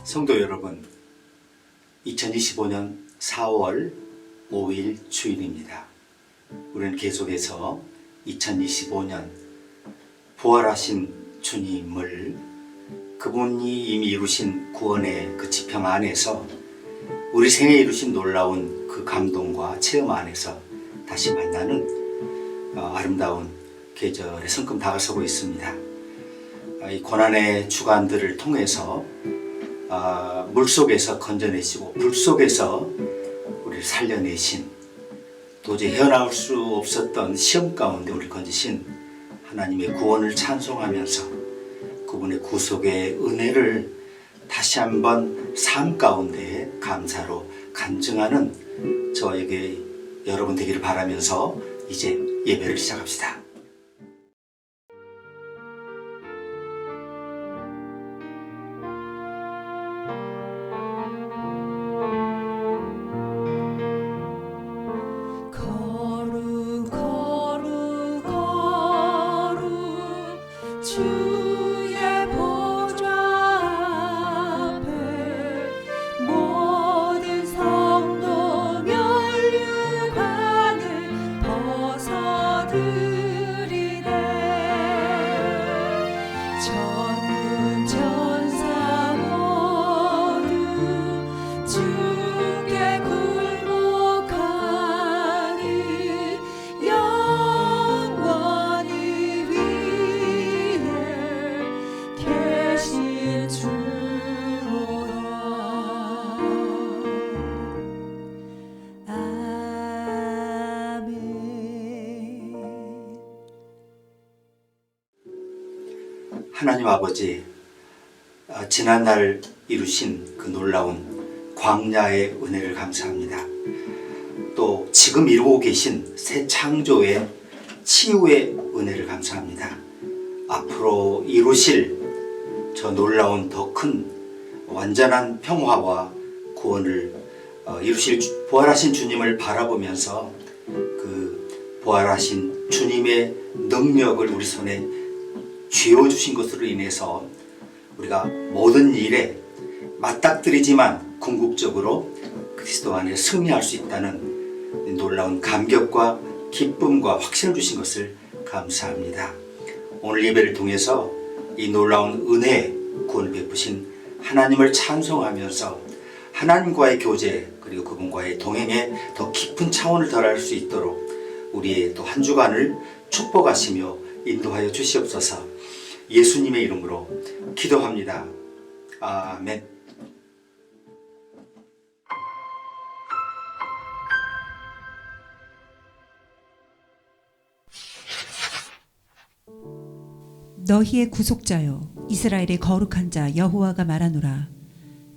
성도 여러분, 2025년 4월 5일 주일입니다. 우리는 계속해서 2025년 부활하신 주님을 그분이 이미 이루신 구원의 그 지평 안에서 우리 생에 이루신 놀라운 그 감동과 체험 안에서 다시 만나는 아름다운 계절의 성큼 다가서고 있습니다. 이 고난의 주간들을 통해서 물속에서 건져내시고 불속에서 우리를 살려내신, 도저히 헤어나올 수 없었던 시험 가운데 우리를 건지신 하나님의 구원을 찬송하면서 그분의 구속의 은혜를 다시 한번 삶 가운데 감사로 간증하는 저에게 여러분 되기를 바라면서 이제 예배를 시작합시다. 하나님 아버지, 지난날 이루신 그 놀라운 광야의 은혜를 감사합니다. 또 지금 이루고 계신 새 창조의 치유의 은혜를 감사합니다. 앞으로 이루실 저 놀라운 더 큰 완전한 평화와 구원을 이루실 부활하신 주님을 바라보면서 그 부활하신 주님의 능력을 우리 손에 쥐어주신 것으로 인해서 우리가 모든 일에 맞닥뜨리지만 궁극적으로 그리스도 안에 승리할 수 있다는 놀라운 감격과 기쁨과 확신을 주신 것을 감사합니다. 오늘 예배를 통해서 이 놀라운 은혜, 구원을 베푸신 하나님을 찬송하면서 하나님과의 교제 그리고 그분과의 동행에 더 깊은 차원을 더할 수 있도록 우리의 또 한 주간을 축복하시며 인도하여 주시옵소서. 예수님의 이름으로 기도합니다. 아멘. 너희의 구속자여, 이스라엘의 거룩한 자 여호와가 말하노라.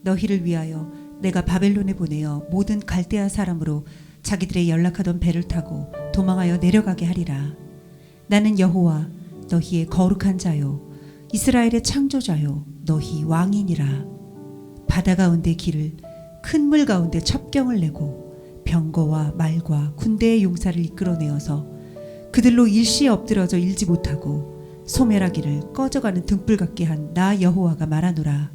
너희를 위하여 내가 바벨론에 보내어 모든 갈대아 사람으로 자기들의 연락하던 배를 타고 도망하여 내려가게 하리라. 나는 여호와 너희의 거룩한 자요, 이스라엘의 창조자요, 너희 왕이니라. 바다 가운데 길을, 큰 물 가운데 첩경을 내고 병거와 말과 군대의 용사를 이끌어내어서 그들로 일시에 엎드러져 일지 못하고 소멸하기를 꺼져가는 등불 같게 한 나 여호와가 말하노라.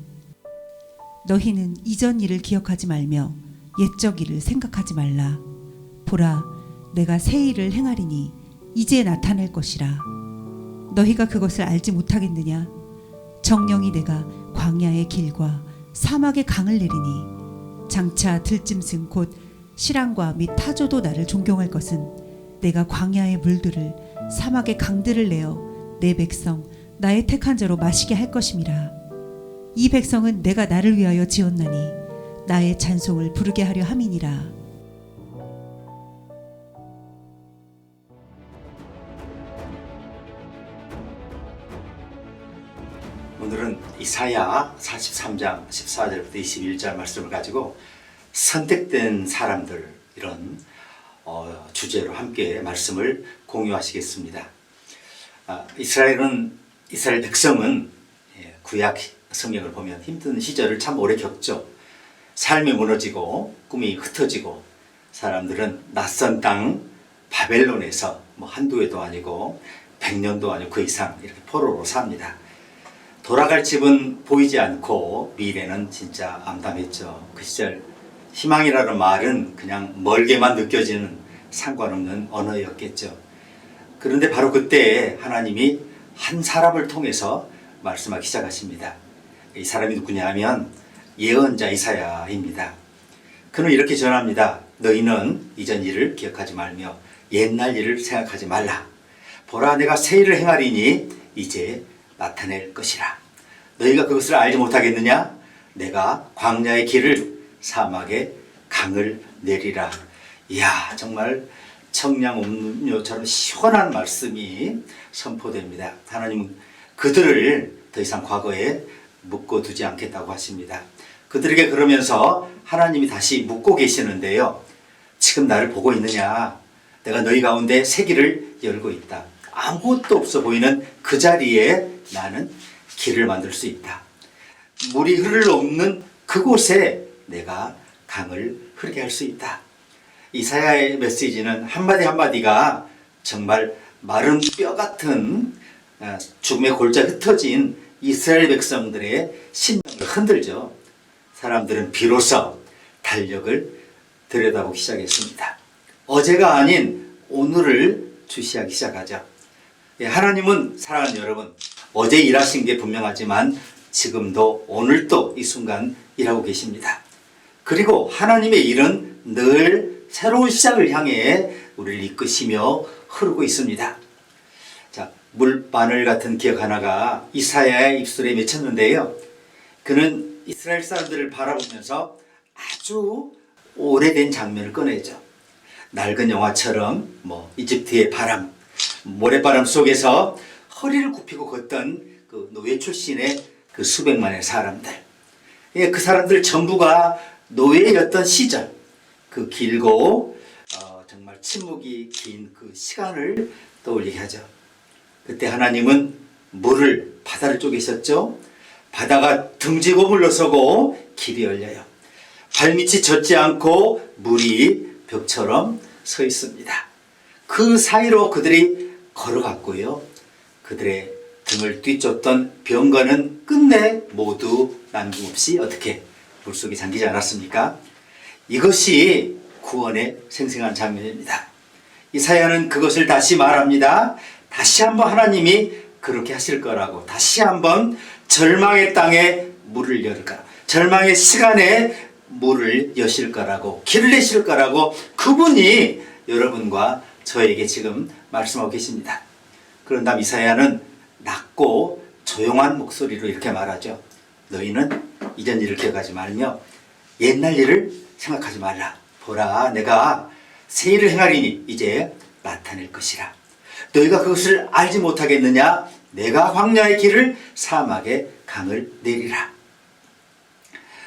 너희는 이전 일을 기억하지 말며 옛적 일을 생각하지 말라. 보라, 내가 새 일을 행하리니 이제 나타낼 것이라. 너희가 그것을 알지 못하겠느냐? 정령이 내가 광야의 길과 사막의 강을 내리니 장차 들짐승 곧 실랑과 및 타조도 나를 존경할 것은 내가 광야의 물들을 사막의 강들을 내어 내 백성 나의 택한 자로 마시게 할 것임이라. 이 백성은 내가 나를 위하여 지었나니 나의 찬송을 부르게 하려 함이니라. 오늘은 이사야 43장 14절부터 21절 말씀을 가지고 선택된 사람들, 이런 주제로 함께 말씀을 공유하시겠습니다. 이스라엘 백성은 구약 성경을 보면 힘든 시절을 참 오래 겪죠. 삶이 무너지고 꿈이 흩어지고 사람들은 낯선 땅 바벨론에서 한두 해도 아니고 100년도 아니고 그 이상 이렇게 포로로 삽니다. 돌아갈 집은 보이지 않고 미래는 진짜 암담했죠. 그 시절 희망이라는 말은 그냥 멀게만 느껴지는 상관없는 언어였겠죠. 그런데 바로 그때 하나님이 한 사람을 통해서 말씀하기 시작하십니다. 이 사람이 누구냐 하면 예언자 이사야입니다. 그는 이렇게 전합니다. 너희는 이전 일을 기억하지 말며 옛날 일을 생각하지 말라. 보라, 내가 새 일을 행하리니 이제 나타낼 것이라. 너희가 그것을 알지 못하겠느냐? 내가 광야의 길을 사막에 강을 내리라. 이야, 정말 청량음료처럼 시원한 말씀이 선포됩니다. 하나님은 그들을 더 이상 과거에 묶어두지 않겠다고 하십니다. 그들에게 그러면서 하나님이 다시 묻고 계시는데요. 지금 나를 보고 있느냐? 내가 너희 가운데 새 길을 열고 있다. 아무것도 없어 보이는 그 자리에 나는 길을 만들 수 있다. 물이 흐를 없는 그곳에 내가 강을 흐르게 할 수 있다. 이사야의 메시지는 한마디 한마디가 정말 마른 뼈 같은 죽음의 골짜 흩어진 이스라엘 백성들의 심령을 흔들죠. 사람들은 비로소 달력을 들여다보기 시작했습니다. 어제가 아닌 오늘을 주시하기 시작하죠. 하나님은 사랑하는 여러분, 어제 일하신 게 분명하지만 지금도 오늘도 이 순간 일하고 계십니다. 그리고 하나님의 일은 늘 새로운 시작을 향해 우리를 이끄시며 흐르고 있습니다. 자, 물바늘 같은 기억 하나가 이사야의 입술에 맺혔는데요. 그는 이스라엘 사람들을 바라보면서 아주 오래된 장면을 꺼내죠. 낡은 영화처럼 이집트의 바람, 모래바람 속에서 허리를 굽히고 걷던 그 노예 출신의 그 수백만의 사람들. 그 사람들 전부가 노예였던 시절, 그 길고 정말 침묵이 긴 그 시간을 떠올리게 하죠. 그때 하나님은 바다를 쪼개셨죠. 바다가 등지고 물러서고 길이 열려요. 발밑이 젖지 않고 물이 벽처럼 서 있습니다. 그 사이로 그들이 걸어갔고요. 그들의 등을 뒤쫓던 병거는 끝내 모두 남김없이 어떻게 물속에 잠기지 않았습니까? 이것이 구원의 생생한 장면입니다. 이사야는 그것을 다시 말합니다. 다시 한번 하나님이 그렇게 하실 거라고, 다시 한번 절망의 땅에 물을 열 거라, 절망의 시간에 물을 여실 거라고, 길을 내실 거라고 그분이 여러분과 저에게 지금 말씀하고 계십니다. 그런 다음 이사야는 낮고 조용한 목소리로 이렇게 말하죠. 너희는 이전 일을 기억하지 말며 옛날 일을 생각하지 말라. 보라, 내가 새 일을 행하리니 이제 나타낼 것이라. 너희가 그것을 알지 못하겠느냐? 내가 광야의 길을 사막에 강을 내리라.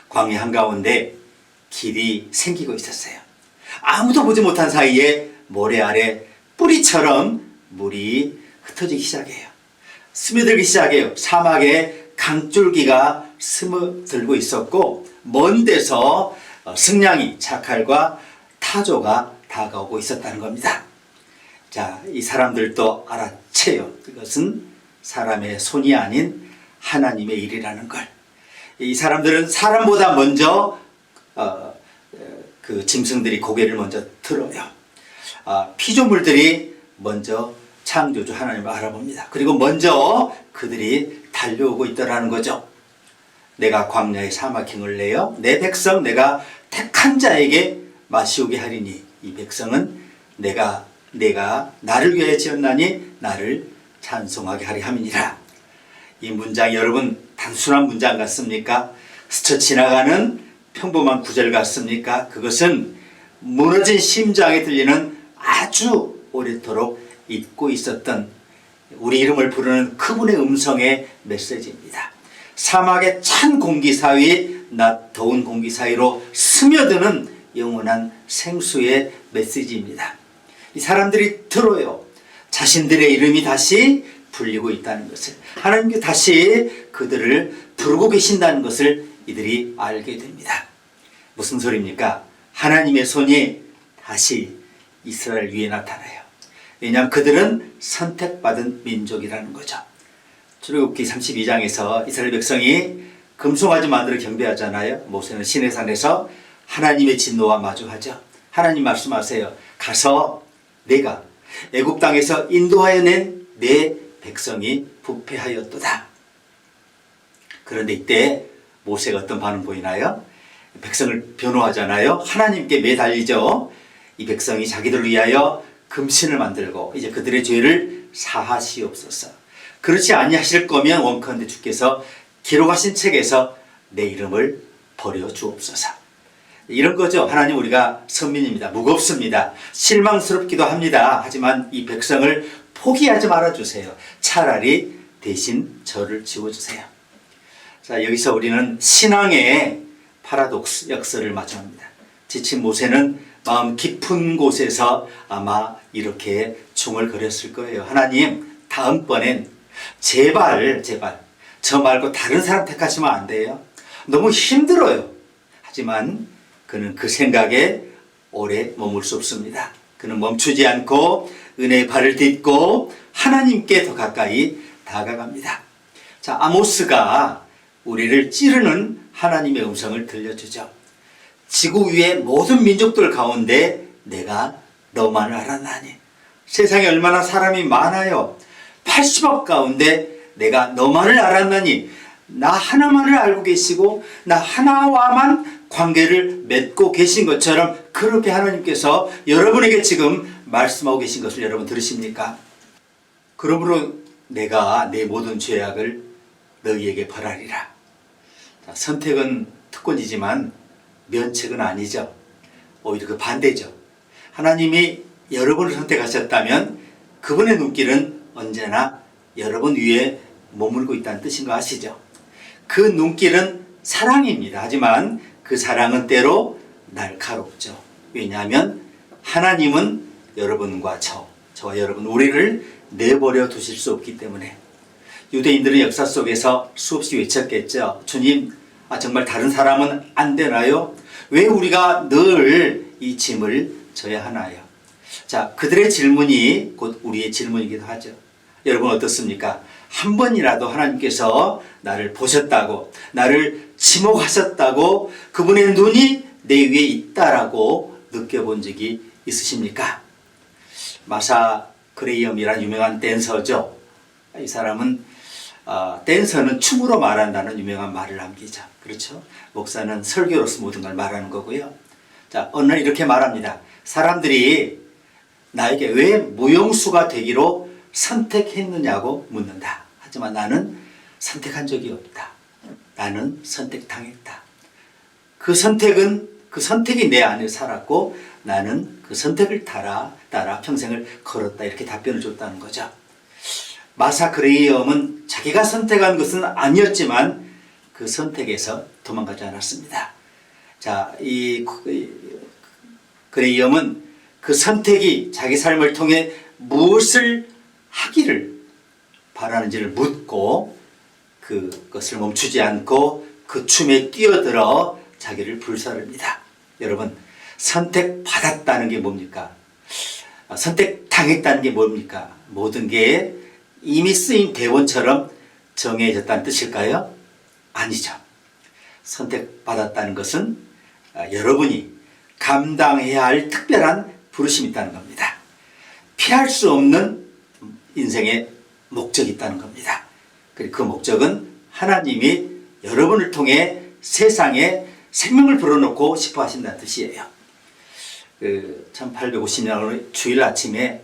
광야 한가운데 길이 생기고 있었어요. 아무도 보지 못한 사이에 모래 아래 뿌리처럼 물이 흩어지기 시작해요. 스며들기 시작해요. 사막에 강줄기가 스며들고 있었고 먼 데서 승냥이, 자칼과 타조가 다가오고 있었다는 겁니다. 자, 이 사람들도 알아채요. 그것은 사람의 손이 아닌 하나님의 일이라는 걸. 이 사람들은 사람보다 먼저 그 짐승들이 고개를 먼저 들어요. 피조물들이 먼저 창조주 하나님을 알아봅니다. 그리고 먼저 그들이 달려오고 있더라는 거죠. 내가 광야의 사막행을 내어 내 백성 내가 택한 자에게 마시오게 하리니 이 백성은 내가 나를 위하여 지었나니 나를 찬송하게 하리 함이니라. 이 문장이 여러분 단순한 문장 같습니까? 스쳐 지나가는 평범한 구절 같습니까? 그것은 무너진 심장에 들리는 아주 오래도록 잊고 있었던 우리 이름을 부르는 그분의 음성의 메시지입니다. 사막의 찬 공기 사이, 낮 더운 공기 사이로 스며드는 영원한 생수의 메시지입니다. 이 사람들이 들어요. 자신들의 이름이 다시 불리고 있다는 것을, 하나님께 다시 그들을 부르고 계신다는 것을 이들이 알게 됩니다. 무슨 소리입니까? 하나님의 손이 다시 이스라엘 위에 나타나요. 왜냐하면 그들은 선택받은 민족이라는 거죠. 출애굽기 32장에서 이스라엘 백성이 금송아지 만들어 경배하잖아요. 모세는 시내산에서 하나님의 진노와 마주하죠. 하나님 말씀하세요. 가서 내가 애굽 땅에서 인도하여 낸 내 백성이 부패하였도다. 그런데 이때 모세가 어떤 반응 보이나요? 백성을 변호하잖아요. 하나님께 매달리죠. 이 백성이 자기들을 위하여 금신을 만들고 이제 그들의 죄를 사하시옵소서. 그렇지 아니하실 거면 원컨대 주께서 기록하신 책에서 내 이름을 버려 주옵소서. 이런 거죠. 하나님, 우리가 선민입니다. 무겁습니다. 실망스럽기도 합니다. 하지만 이 백성을 포기하지 말아주세요. 차라리 대신 저를 지워주세요. 자, 여기서 우리는 신앙의 파라독스 역설을 마주합니다. 지친 모세는 마음 깊은 곳에서 아마 이렇게 중얼거렸을 거예요. 하나님, 다음번엔 제발 저 말고 다른 사람 택하시면 안 돼요? 너무 힘들어요. 하지만 그는 그 생각에 오래 머물 수 없습니다. 그는 멈추지 않고 은혜의 발을 딛고 하나님께 더 가까이 다가갑니다. 자, 아모스가 우리를 찌르는 하나님의 음성을 들려주죠. 지구 위의 모든 민족들 가운데 내가 너만을 알았나니. 세상에 얼마나 사람이 많아요. 80억 가운데 내가 너만을 알았나니. 나 하나만을 알고 계시고 나 하나와만 관계를 맺고 계신 것처럼 그렇게 하나님께서 여러분에게 지금 말씀하고 계신 것을 여러분 들으십니까? 그러므로 내가 내 모든 죄악을 너희에게 벌하리라. 자, 선택은 특권이지만 면책은 아니죠. 오히려 그 반대죠. 하나님이 여러분을 선택하셨다면 그분의 눈길은 언제나 여러분 위에 머물고 있다는 뜻인 거 아시죠? 그 눈길은 사랑입니다. 하지만 그 사랑은 때로 날카롭죠. 왜냐하면 하나님은 여러분과 저와 여러분 우리를 내버려 두실 수 없기 때문에. 유대인들은 역사 속에서 수없이 외쳤겠죠. 주님, 정말 다른 사람은 안 되나요? 왜 우리가 늘 이 짐을 져야 하나요? 자, 그들의 질문이 곧 우리의 질문이기도 하죠. 여러분 어떻습니까? 한 번이라도 하나님께서 나를 보셨다고, 나를 지목하셨다고, 그분의 눈이 내 위에 있다라고 느껴본 적이 있으십니까? 마사 그레이엄이라는 유명한 댄서죠. 이 사람은 댄서는 춤으로 말한다는 유명한 말을 남기죠. 그렇죠? 목사는 설교로서 모든 걸 말하는 거고요. 자, 어느 날 이렇게 말합니다. 사람들이 나에게 왜 무용수가 되기로 선택했느냐고 묻는다. 하지만 나는 선택한 적이 없다. 나는 선택당했다. 그 선택이 내 안에 살았고 나는 그 선택을 따라 평생을 걸었다. 이렇게 답변을 줬다는 거죠. 마사 그레이엄은 자기가 선택한 것은 아니었지만 그 선택에서 도망가지 않았습니다. 자, 이 그레이엄은 그 선택이 자기 삶을 통해 무엇을 하기를 바라는지를 묻고 그것을 멈추지 않고 그 춤에 뛰어들어 자기를 불사릅니다. 여러분, 선택받았다는 게 뭡니까? 선택당했다는 게 뭡니까? 모든 게 이미 쓰인 대본처럼 정해졌다는 뜻일까요? 아니죠. 선택받았다는 것은 여러분이 감당해야 할 특별한 부르심이 있다는 겁니다. 피할 수 없는 인생의 목적이 있다는 겁니다. 그리고 그 목적은 하나님이 여러분을 통해 세상에 생명을 불어넣고 싶어 하신다는 뜻이에요. 1850년 주일 아침에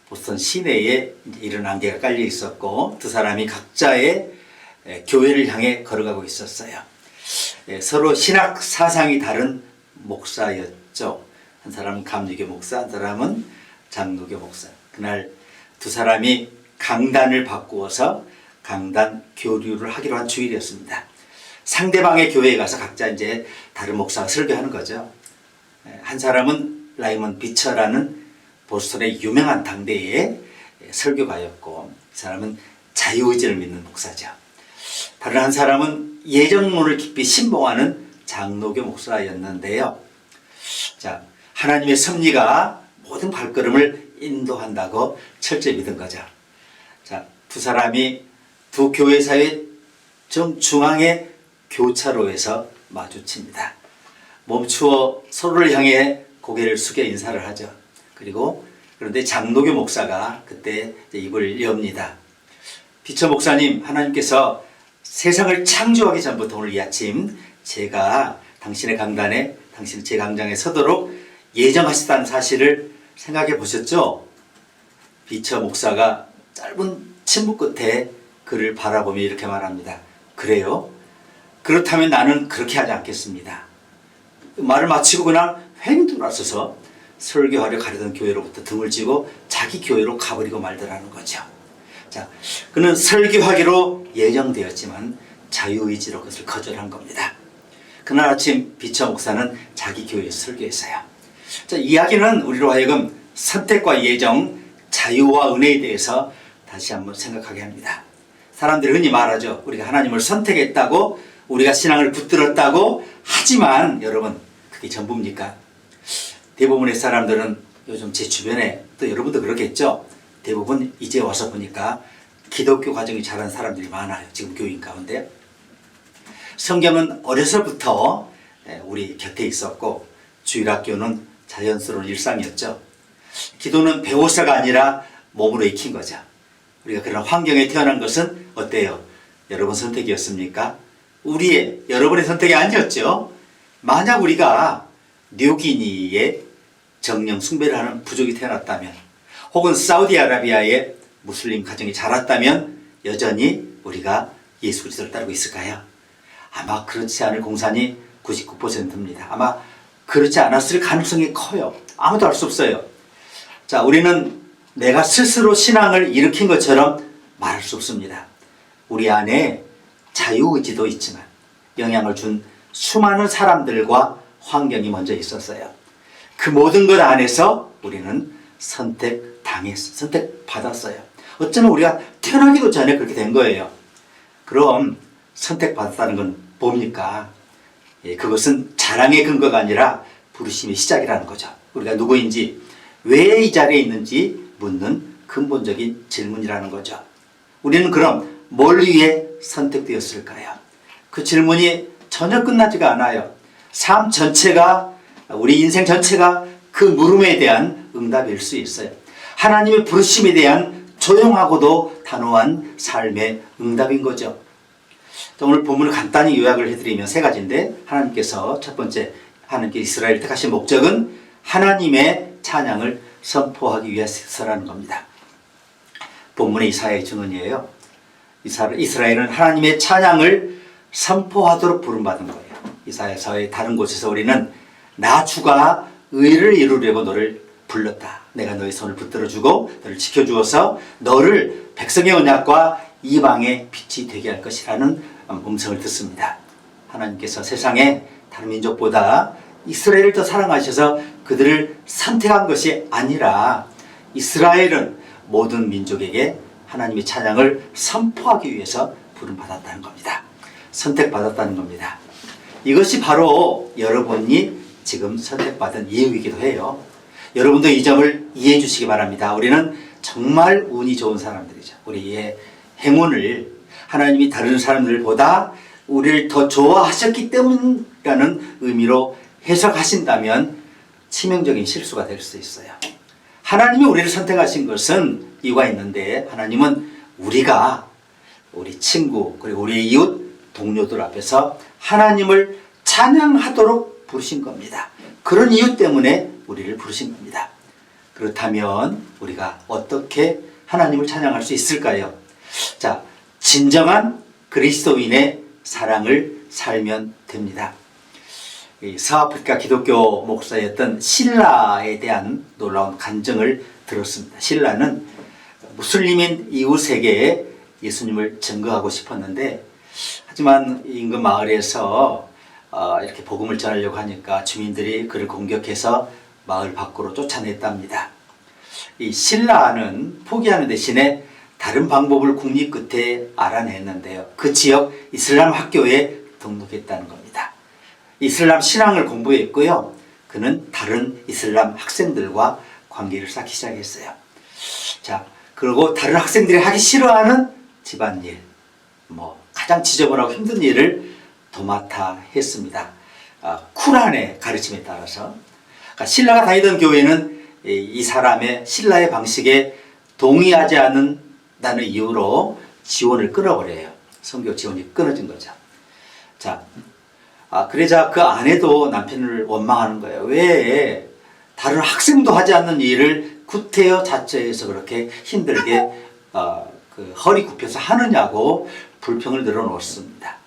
보스턴 시내에 이런 안개가 깔려 있었고 두 사람이 각자의 교회를 향해 걸어가고 있었어요. 서로 신학 사상이 다른 목사였죠. 한 사람은 감리교 목사, 한 사람은 장로교 목사. 그날 두 사람이 강단을 바꾸어서 강단 교류를 하기로 한 주일이었습니다. 상대방의 교회에 가서 각자 이제 다른 목사가 설교하는 거죠. 한 사람은 라이먼 비처라는 보스턴의 유명한 당대의 설교가였고, 이 사람은 자유의지를 믿는 목사죠. 다른 한 사람은 예정론을 깊이 신봉하는 장로교 목사였는데요. 자, 하나님의 섭리가 모든 발걸음을 인도한다고 철저히 믿은 거죠. 자, 두 두 교회 사이의 정중앙의 교차로에서 마주칩니다. 멈추어 서로를 향해 고개를 숙여 인사를 하죠. 그런데 장로교 목사가 그때 입을 엽니다. 비처 목사님, 하나님께서 세상을 창조하기 전부터 오늘 이 아침 제가 당신의 강단에, 당신 제 강장에 서도록 예정하셨다는 사실을 생각해 보셨죠? 비처 목사가 짧은 침묵 끝에 그를 바라보며 이렇게 말합니다. 그래요? 그렇다면 나는 그렇게 하지 않겠습니다. 말을 마치고 그냥 횡 돌아서서 설교하려 가려던 교회로부터 등을 쥐고 자기 교회로 가버리고 말더라는 거죠. 자, 그는 설교하기로 예정되었지만 자유의지로 그것을 거절한 겁니다. 그날 아침 비처 목사는 자기 교회에서 설교했어요. 자, 이야기는 우리로 하여금 선택과 예정, 자유와 은혜에 대해서 다시 한번 생각하게 합니다. 사람들이 흔히 말하죠. 우리가 하나님을 선택했다고, 우리가 신앙을 붙들었다고. 하지만 여러분, 그게 전부입니까? 대부분의 사람들은 요즘 제 주변에, 또 여러분도 그렇겠죠. 대부분 이제 와서 보니까 기독교 과정이 자란 사람들이 많아요. 지금 교인 가운데. 성경은 어려서부터 우리 곁에 있었고 주일학교는 자연스러운 일상이었죠. 기도는 배워서가 아니라 몸으로 익힌 거죠. 우리가 그런 환경에 태어난 것은 어때요? 여러분 선택이었습니까? 여러분의 선택이 아니었죠. 만약 우리가 뉴기니에 정령 숭배를 하는 부족이 태어났다면, 혹은 사우디아라비아의 무슬림 가정이 자랐다면 여전히 우리가 예수 그리스도를 따르고 있을까요? 아마 그렇지 않을 공산이 99%입니다. 아마 그렇지 않았을 가능성이 커요. 아무도 알 수 없어요. 자, 우리는 내가 스스로 신앙을 일으킨 것처럼 말할 수 없습니다. 우리 안에 자유의지도 있지만 영향을 준 수많은 사람들과 환경이 먼저 있었어요. 그 모든 것 안에서 우리는 선택받았어요. 어쩌면 우리가 태어나기도 전에 그렇게 된 거예요. 그럼 선택받았다는 건 뭡니까? 그것은 자랑의 근거가 아니라 부르심의 시작이라는 거죠. 우리가 누구인지, 왜 이 자리에 있는지 묻는 근본적인 질문이라는 거죠. 우리는 그럼 뭘 위해 선택되었을까요? 그 질문이 전혀 끝나지가 않아요. 삶 전체가, 우리 인생 전체가 그 물음에 대한 응답일 수 있어요. 하나님의 부르심에 대한 조용하고도 단호한 삶의 응답인 거죠. 오늘 본문을 간단히 요약을 해드리면 세 가지인데, 하나님께서 첫 번째, 하나님께 이스라엘을 택하신 목적은 하나님의 찬양을 선포하기 위해서라는 겁니다. 본문의 이사야의 증언이에요. 이스라엘은 하나님의 찬양을 선포하도록 부름받은 거예요. 이사야서의 다른 곳에서 우리는 나 주가 의를 이루려고 너를 불렀다. 내가 너의 손을 붙들어주고 너를 지켜주어서 너를 백성의 언약과 이방의 빛이 되게 할 것이라는 음성을 듣습니다. 하나님께서 세상에 다른 민족보다 이스라엘을 더 사랑하셔서 그들을 선택한 것이 아니라 이스라엘은 모든 민족에게 하나님의 찬양을 선포하기 위해서 부름받았다는 겁니다. 선택받았다는 겁니다. 이것이 바로 여러분이 지금 선택받은 이유이기도 해요. 여러분도 이 점을 이해해 주시기 바랍니다. 우리는 정말 운이 좋은 사람들이죠. 우리의 행운을 하나님이 다른 사람들보다 우리를 더 좋아하셨기 때문이라는 의미로 해석하신다면 치명적인 실수가 될 수 있어요. 하나님이 우리를 선택하신 것은 이유가 있는데, 하나님은 우리 친구 그리고 우리의 이웃 동료들 앞에서 하나님을 찬양하도록 부르신 겁니다. 그런 이유 때문에 우리를 부르신 겁니다. 그렇다면 우리가 어떻게 하나님을 찬양할 수 있을까요? 자, 진정한 그리스도인의 사랑을 살면 됩니다. 서아프리카 기독교 목사였던 실라에 대한 놀라운 간증을 들었습니다. 실라는 무슬림인 이웃에게 예수님을 증거하고 싶었는데, 하지만 인근 마을에서 이렇게 복음을 전하려고 하니까 주민들이 그를 공격해서 마을 밖으로 쫓아냈답니다. 이 실라는 포기하는 대신에 다른 방법을 국리 끝에 알아냈는데요. 그 지역 이슬람 학교에 등록했다는 겁니다. 이슬람 신앙을 공부했고요. 그는 다른 이슬람 학생들과 관계를 쌓기 시작했어요. 자, 그리고 다른 학생들이 하기 싫어하는 집안일, 가장 지저분하고 힘든 일을 도맡아 했습니다. 쿨한의 가르침에 따라서. 그러니까 신라가 다니던 교회는 이 사람의 신라의 방식에 동의하지 않는다는 이유로 지원을 끊어버려요. 선교 지원이 끊어진 거죠. 자, 그러자 그 아내도 남편을 원망하는 거예요. 왜 다른 학생도 하지 않는 일을 구태여 자처해서 그렇게 힘들게 그 허리 굽혀서 하느냐고 불평을 늘어놓습니다.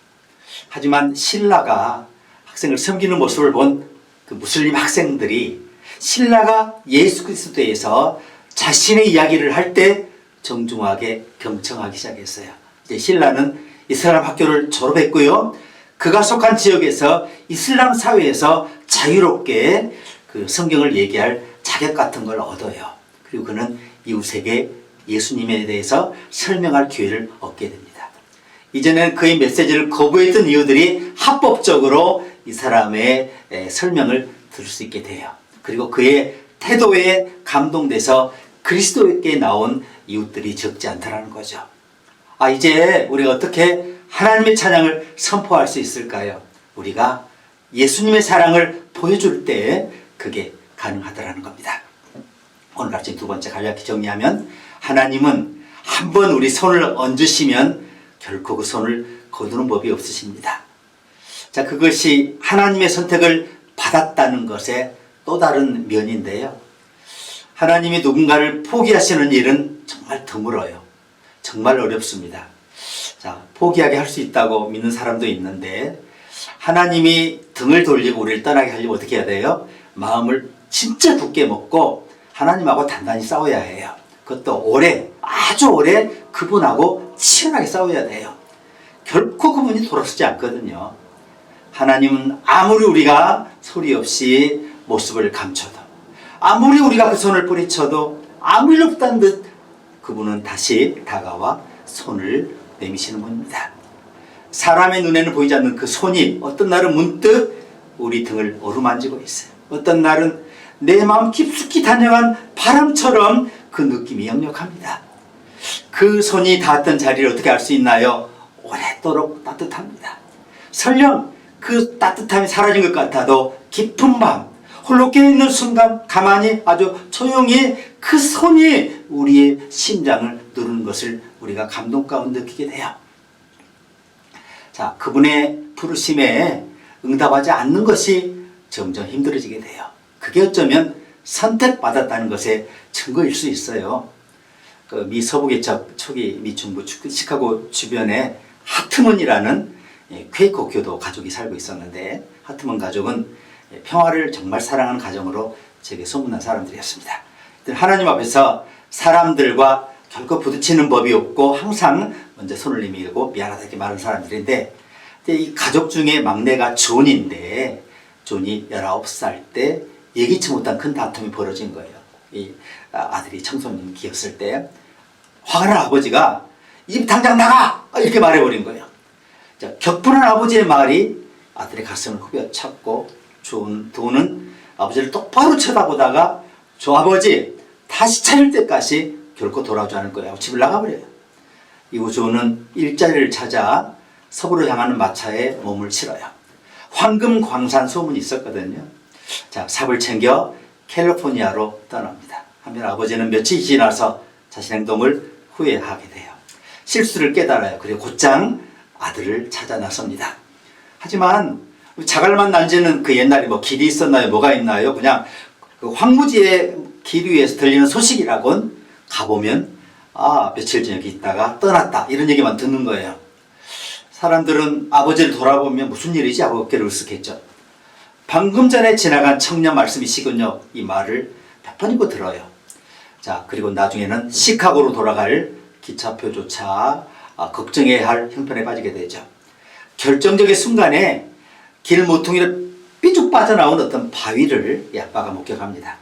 하지만 신라가 학생을 섬기는 모습을 본 그 무슬림 학생들이 신라가 예수 그리스도에서 자신의 이야기를 할 때 정중하게 경청하기 시작했어요. 이제 신라는 이슬람 학교를 졸업했고요. 그가 속한 지역에서 이슬람 사회에서 자유롭게 그 성경을 얘기할 자격 같은 걸 얻어요. 그리고 그는 이웃에게 예수님에 대해서 설명할 기회를 얻게 됩니다. 이제는 그의 메시지를 거부했던 이유들이 합법적으로 이 사람의 설명을 들을 수 있게 돼요. 그리고 그의 태도에 감동돼서 그리스도께 나온 이웃들이 적지 않다라는 거죠. 이제 우리가 어떻게 하나님의 찬양을 선포할 수 있을까요? 우리가 예수님의 사랑을 보여줄 때 그게 가능하다라는 겁니다. 오늘 같이 두 번째 간략히 정리하면, 하나님은 한번 우리 손을 얹으시면 결코 그 손을 거두는 법이 없으십니다. 자, 그것이 하나님의 선택을 받았다는 것의 또 다른 면인데요. 하나님이 누군가를 포기하시는 일은 정말 드물어요. 정말 어렵습니다. 자, 포기하게 할 수 있다고 믿는 사람도 있는데, 하나님이 등을 돌리고 우리를 떠나게 하려면 어떻게 해야 돼요? 마음을 진짜 굳게 먹고 하나님하고 단단히 싸워야 해요. 그것도 오래, 아주 오래 그분하고 치열하게 싸워야 돼요. 결코 그분이 돌아서지 않거든요. 하나님은 아무리 우리가 소리 없이 모습을 감춰도, 아무리 우리가 그 손을 뿌리쳐도 아무 일 없다는 듯 그분은 다시 다가와 손을 내미시는 분입니다. 사람의 눈에는 보이지 않는 그 손이 어떤 날은 문득 우리 등을 어루만지고 있어요. 어떤 날은 내 마음 깊숙이 다녀간 바람처럼 그 느낌이 역력합니다. 그 손이 닿았던 자리를 어떻게 알 수 있나요? 오랫도록 따뜻합니다. 설령 그 따뜻함이 사라진 것 같아도 깊은 밤 홀로 깨어있는 순간 가만히 아주 조용히 그 손이 우리의 심장을 누르는 것을 우리가 감동 가운데 느끼게 돼요. 자, 그분의 부르심에 응답하지 않는 것이 점점 힘들어지게 돼요. 그게 어쩌면 선택받았다는 것의 증거일 수 있어요. 그 미 서부개척 초기 미 중부 시카고 주변에 하트먼이라는 퀘이커 교도 가족이 살고 있었는데, 하트먼 가족은 평화를 정말 사랑하는 가정으로 제게 소문난 사람들이었습니다. 하나님 앞에서 사람들과 결코 부딪히는 법이 없고 항상 먼저 손을 내밀고 미안하다 이렇게 말하는 사람들인데, 이 가족 중에 막내가 존인데, 존이 19살 때 예기치 못한 큰 다툼이 벌어진 거예요. 이 아들이 청소년기였을 때 화가 난 아버지가 이 당장 나가! 이렇게 말해버린 거예요. 자, 격분한 아버지의 말이 아들의 가슴을 후벼찼고, 존은 아버지를 똑바로 쳐다보다가 저 아버지 다시 차릴 때까지 결코 돌아오지 않을 거예요. 집을 나가버려요. 이후 존은 일자리를 찾아 서부로 향하는 마차에 몸을 실어요. 황금 광산 소문이 있었거든요. 자, 삽을 챙겨 캘리포니아로 떠납니다. 한편 아버지는 며칠 지나서 자신의 행동을 후회하게 돼요. 실수를 깨달아요. 그리고 곧장 아들을 찾아 나섭니다. 하지만 자갈만 난지는 그 옛날에 뭐 길이 있었나요? 뭐가 있나요? 그냥 그 황무지의 길 위에서 들리는 소식이라곤 가보면 며칠 전에 있다가 떠났다 이런 얘기만 듣는 거예요. 사람들은 아버지를 돌아보면 무슨 일이지 하고 어깨를 으쓱했죠. 방금 전에 지나간 청년 말씀이시군요. 이 말을 몇 번이고 들어요. 자, 그리고 나중에는 시카고로 돌아갈 기차표조차 걱정해야 할 형편에 빠지게 되죠. 결정적인 순간에 길 모퉁이를 삐죽 빠져나온 어떤 바위를 이 아빠가 목격합니다.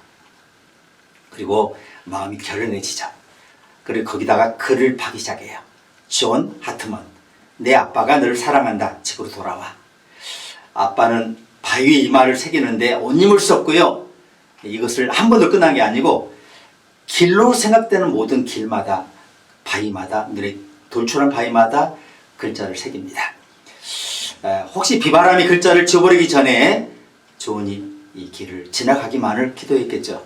그리고 마음이 결연해지죠. 그리고 거기다가 글을 파기 시작해요. 존 하트먼, 내 아빠가 너를 사랑한다. 집으로 돌아와. 아빠는 바위에 이 말을 새기는데 온 힘을 썼고요. 이것을 한 번도 끝난 게 아니고 길로 생각되는 모든 길마다, 바위마다, 눈에 돌출한 바위마다 글자를 새깁니다. 혹시 비바람이 글자를 지워버리기 전에 조은이 이 길을 지나가기만을 기도했겠죠.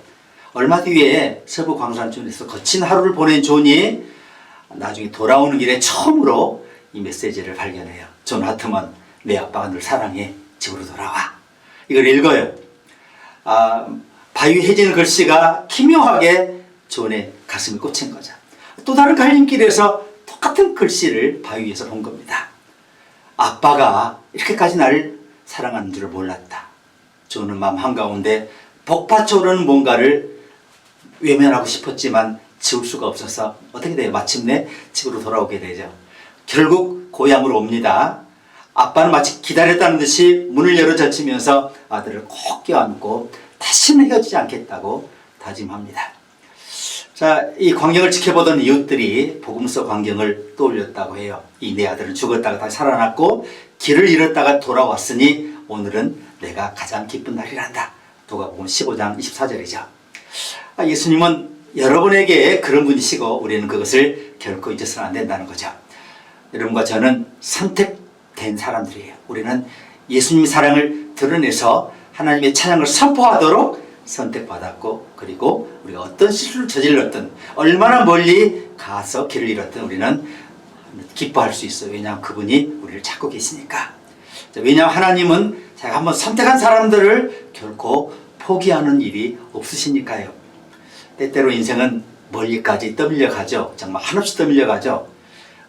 얼마 뒤에 서부 광산촌에서 거친 하루를 보낸 존이 나중에 돌아오는 길에 처음으로 이 메시지를 발견해요. 존 하트먼, 내 아빠가 늘 사랑해, 집으로 돌아와. 이걸 읽어요. 바위 해지는 글씨가 기묘하게 존의 가슴에 꽂힌 거죠. 또 다른 갈림길에서 똑같은 글씨를 바위 위에서 본 겁니다. 아빠가 이렇게까지 나를 사랑하는 줄을 몰랐다. 존은 마음 한가운데 복받쳐 오르는 뭔가를 외면하고 싶었지만 지울 수가 없어서 어떻게 돼요? 마침내 집으로 돌아오게 되죠. 결국 고향으로 옵니다. 아빠는 마치 기다렸다는 듯이 문을 열어 젖히면서 아들을 꼭 껴안고 다시는 헤어지지 않겠다고 다짐합니다. 자, 이 광경을 지켜보던 이웃들이 복음서 광경을 떠올렸다고 해요. 이 내 아들은 죽었다가 다시 살아났고 길을 잃었다가 돌아왔으니 오늘은 내가 가장 기쁜 날이란다. 누가복음 15장 24절이죠. 예수님은 여러분에게 그런 분이시고 우리는 그것을 결코 잊어서는 안 된다는 거죠. 여러분과 저는 선택된 사람들이에요. 우리는 예수님의 사랑을 드러내서 하나님의 찬양을 선포하도록 선택받았고, 그리고 우리가 어떤 실수를 저질렀든 얼마나 멀리 가서 길을 잃었든 우리는 기뻐할 수 있어요. 왜냐하면 그분이 우리를 찾고 계시니까. 왜냐하면 하나님은 자기가 한번 선택한 사람들을 결코 포기하는 일이 없으시니까요. 때때로 인생은 멀리까지 떠밀려 가죠. 정말 한없이 떠밀려 가죠.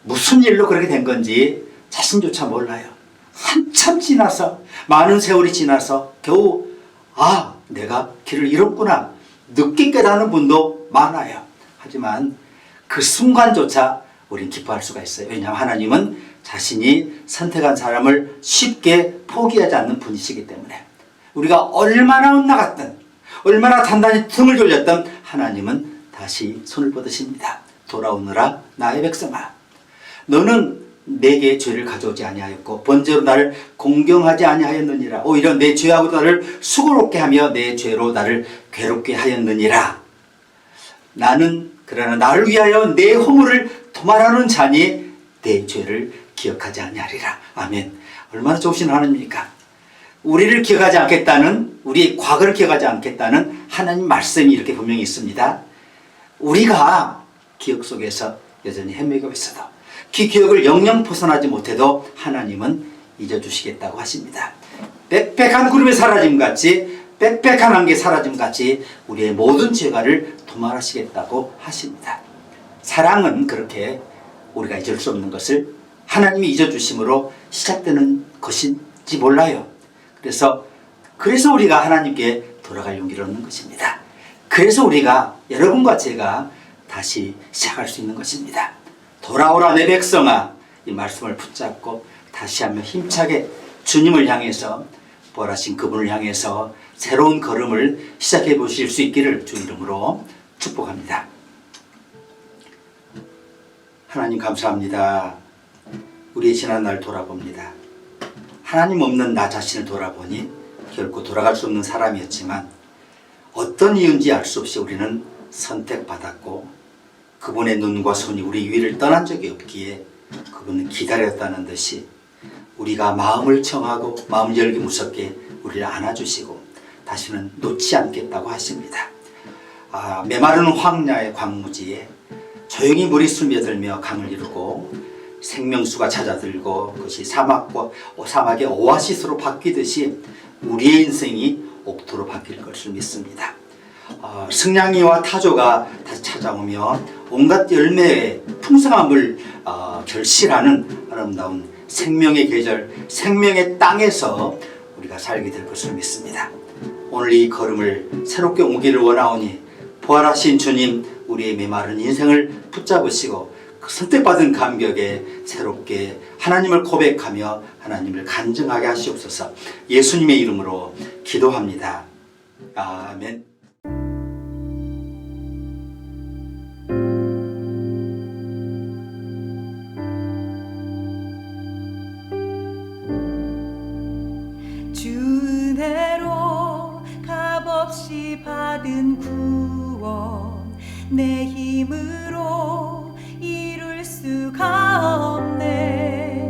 무슨 일로 그렇게 된 건지 자신조차 몰라요. 한참 지나서, 많은 세월이 지나서 겨우 내가 길을 잃었구나 늦게 깨닫는 분도 많아요. 하지만 그 순간조차 우린 기뻐할 수가 있어요. 왜냐하면 하나님은 자신이 선택한 사람을 쉽게 포기하지 않는 분이시기 때문에. 우리가 얼마나 엇나갔든 얼마나 단단히 등을 돌렸든 하나님은 다시 손을 뻗으십니다. 돌아오느라 나의 백성아, 너는 내게 죄를 가져오지 아니하였고 번제로 나를 공경하지 아니하였느니라. 오히려 내 죄하고 나를 수고롭게 하며 내 죄로 나를 괴롭게 하였느니라. 나는 그러나 나를 위하여 내 허물을 도말하는 자니 내 죄를 기억하지 아니하리라. 아멘. 얼마나 좋으신 하나님입니까? 우리를 기억하지 않겠다는, 우리의 과거를 기억하지 않겠다는 하나님 말씀이 이렇게 분명히 있습니다. 우리가 기억 속에서 여전히 헤매고 있어도, 그 기억을 영영 벗어나지 못해도 하나님은 잊어주시겠다고 하십니다. 빽빽한 구름의 사라짐같이, 빽빽한 안개 사라짐같이 우리의 모든 죄가를 도말하시겠다고 하십니다. 사랑은 그렇게 우리가 잊을 수 없는 것을 하나님이 잊어주심으로 시작되는 것인지 몰라요. 그래서 우리가 하나님께 돌아갈 용기를 얻는 것입니다. 그래서 우리가, 여러분과 제가 다시 시작할 수 있는 것입니다. 돌아오라 내 백성아, 이 말씀을 붙잡고 다시 한번 힘차게 주님을 향해서, 부활하신 그분을 향해서 새로운 걸음을 시작해 보실 수 있기를 주 이름으로 축복합니다. 하나님 감사합니다. 우리의 지난 날 돌아봅니다. 하나님 없는 나 자신을 돌아보니 결코 돌아갈 수 없는 사람이었지만 어떤 이유인지 알 수 없이 우리는 선택받았고 그분의 눈과 손이 우리 위를 떠난 적이 없기에 그분은 기다렸다는 듯이 우리가 마음을 청하고 마음 열기 무섭게 우리를 안아주시고 다시는 놓지 않겠다고 하십니다. 메마르는 황야의 광무지에 조용히 물이 스며들며 강을 이루고 생명수가 찾아들고 그것이 사막의 오아시스로 바뀌듯이 우리의 인생이 옥토로 바뀔 것을 믿습니다. 승냥이와 타조가 다시 찾아오며 온갖 열매의 풍성함을 결실하는 아름다운 생명의 계절, 생명의 땅에서 우리가 살게 될 것을 믿습니다. 오늘 이 걸음을 새롭게 옮기를 원하오니 부활하신 주님, 우리의 메마른 인생을 붙잡으시고 그 선택받은 감격에 새롭게 하나님을 고백하며 하나님을 간증하게 하시옵소서. 예수님의 이름으로 기도합니다. 아멘. 주 은혜로 값없이 받은 구원 내 힘으로 이룰 수가 없네.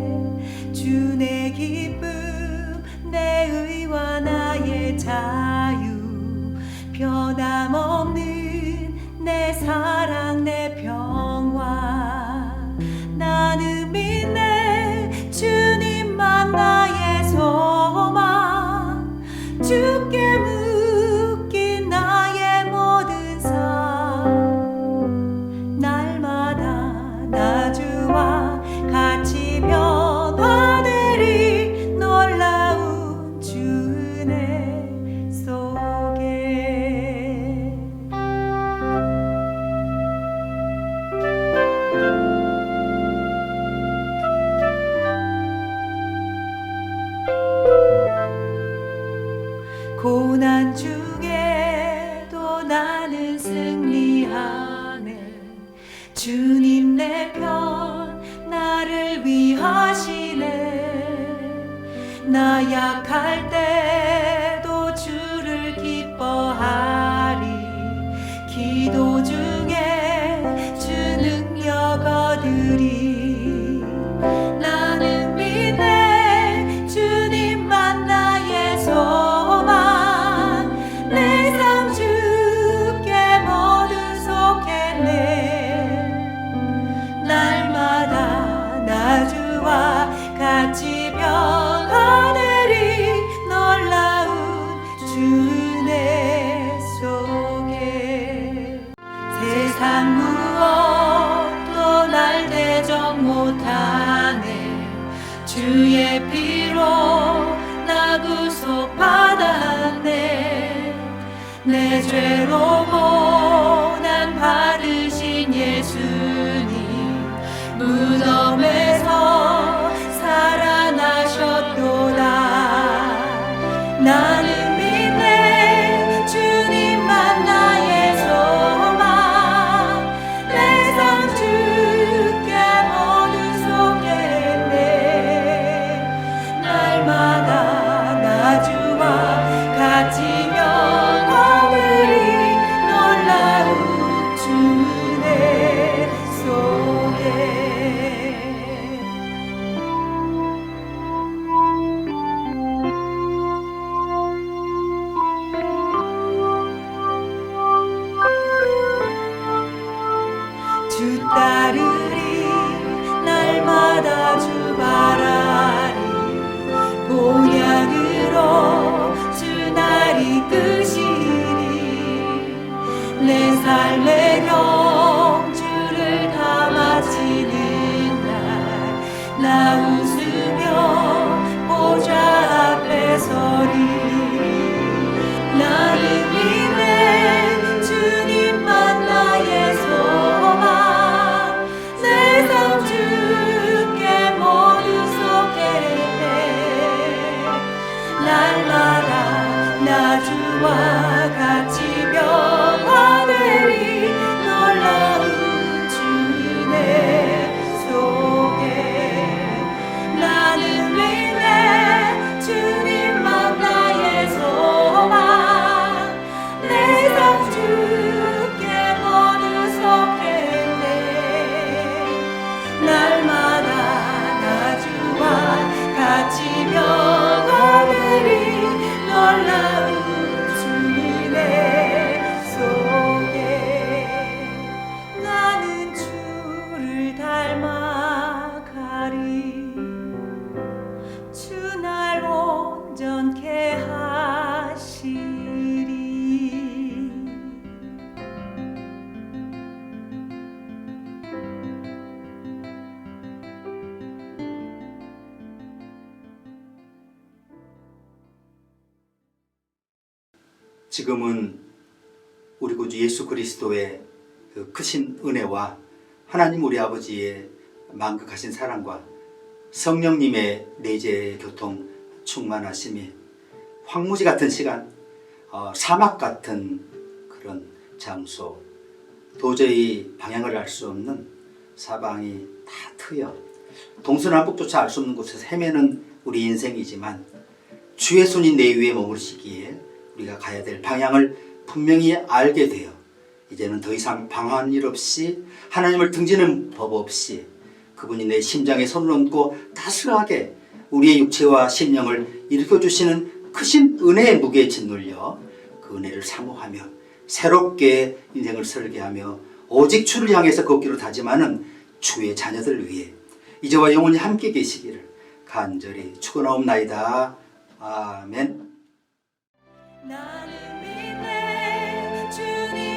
하네. 주님 내 편 나를 위하시네. 나 약할 때도 주를 기뻐하리. 기도 중에 주 능력 얻으리. 나는 믿네 주님만 나의 소망. 내 삶 주께 모두 속했네. 날마다 나 주와 같이 변화되리. 놀라운 주내 속에 세상 무엇도 날 대적 못하네. 주의 피로 나 구속받았네. 내 죄로 고난 받으신 예수님 무덤에서 살아나셨도다. 나는 믿네 주님만 나의 소망. 내 삶 주께 모두 속했네. 날마다 나 주와 같이 변화되리. 놀라운 주내 속에 주 따르리. 날마다 주 바라리. 본향으로 주 날 이끄시리. 내 삶의 경주를 다 마치는 날 나 웃으며 보좌 앞에 서리. 나는 믿네 주님만 나의 소망. 내 삶 주께 모두 속했네. 날마다 나 주와 같이 변화되리. 놀라운 주내 속에 나는 믿네 주님만 나의 소망. 내 삶 주께 모두 속했네. 날마다 나 주와 같이 변화되리. 놀라운 주내 속에 나는 주를 닮아가리. 주 날 온전케 하시리. 지금은 우리 구주 예수 그리스도의 그 크신 은혜와 하나님 우리 아버지의 만극하신 사랑과 성령님의 내재 교통 충만하심이 황무지 같은 시간, 사막 같은 그런 장소, 도저히 방향을 알 수 없는 사방이 다 트여 동서남북조차 알 수 없는 곳에서 헤매는 우리 인생이지만 주의 손이 내 위에 머무르시기에 우리가 가야 될 방향을 분명히 알게 되어 이제는 더 이상 방황한 일 없이 하나님을 등지는 법 없이 그분이 내 심장에 손을 얹고 따스하게 우리의 육체와 심령을 일으켜주시는 크신 은혜의 무게에 짓눌려 그 은혜를 사모하며 새롭게 인생을 설계하며 오직 주를 향해서 걷기로 다짐하는 주의 자녀들 위해 이제와 영원히 함께 계시기를 간절히 축원하옵나이다. 아멘. 나는 믿네 주님